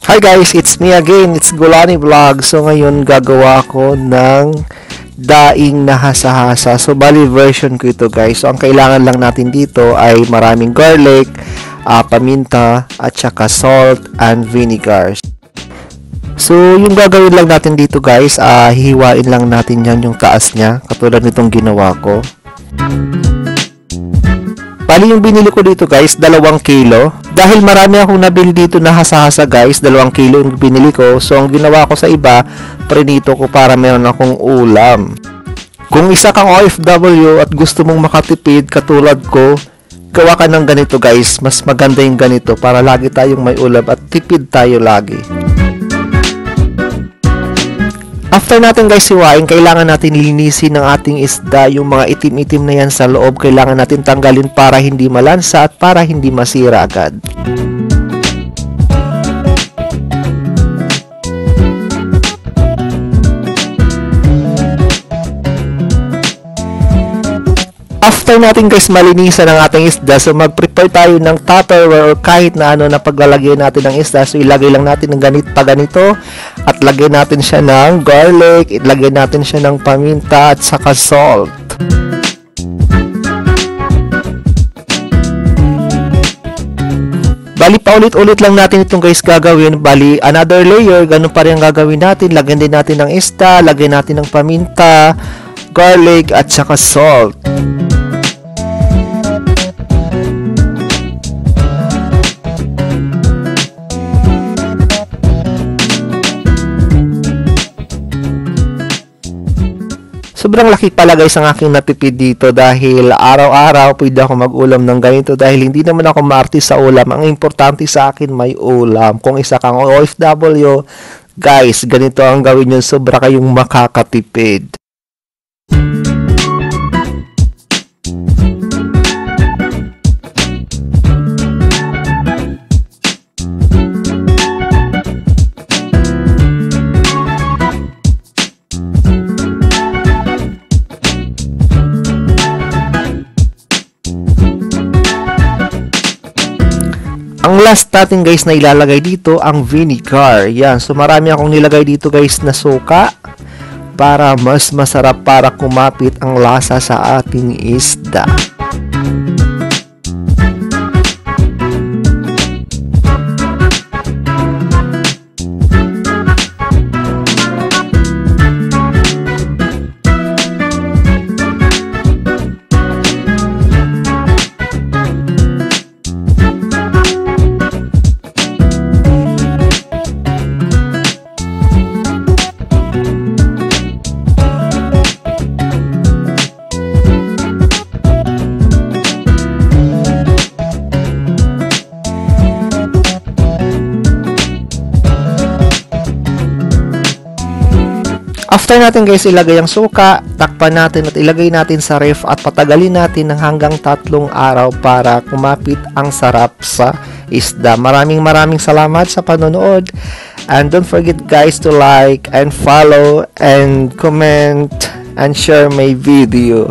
Hi guys, it's me again. It's Gulani Vlog. So ngayon gagawa ko ng daing na hasa-hasa. So bali version ko ito guys. So ang kailangan lang natin dito ay maraming garlic, paminta, at saka salt and vinegar. So yung gagawin lang natin dito guys, hihiwain lang natin yan yung taas niya. Katulad nitong ginawa ko. Bali yung binili ko dito guys, 2 kilo. Dahil marami akong nabili dito na hasa-hasa guys, 2 kilo yung binili ko. So ang ginawa ko sa iba, prinito ko para meron akong ulam. Kung isa kang OFW at gusto mong makatipid katulad ko, gawa ka ng ganito guys. Mas maganda yung ganito para lagi tayong may ulam at tipid tayo lagi. After natin guys hiwain, kailangan natin linisin ng ating isda. Yung mga itim-itim na yan sa loob, kailangan natin tanggalin para hindi malansa at para hindi masira agad. After natin guys malinisan ang ating isda, so mag-prepare tayo ng Tupperware or kahit na ano na paglalagay natin ng isda. So ilagay lang natin ng ganito at lagay natin siya ng garlic, ilagay natin siya ng paminta at saka salt. Bali paulit-ulit lang natin itong guys gagawin. Bali another layer, ganun pa rin ang gagawin natin. Lagyan din natin ng isda, lagyan natin ng paminta, garlic at saka salt. Sobrang laki pala guys ang aking natipid dito dahil araw-araw pwede ako mag-ulam ng ganito dahil hindi naman ako maarte sa ulam. Ang importante sa akin may ulam. Kung isa kang OFW, guys, ganito ang gawin nyo, sobra kayong makakatipid. Ang last natin guys na ilalagay dito ang vinegar. Yan. So marami akong nilagay dito guys na suka para mas masarap para kumapit ang lasa sa ating isda. After natin guys ilagay ang suka, takpan natin at ilagay natin sa ref at patagalin natin ng hanggang 3 araw para kumapit ang sarap sa isda. Maraming salamat sa panonood. And don't forget guys to like and follow and comment and share my video.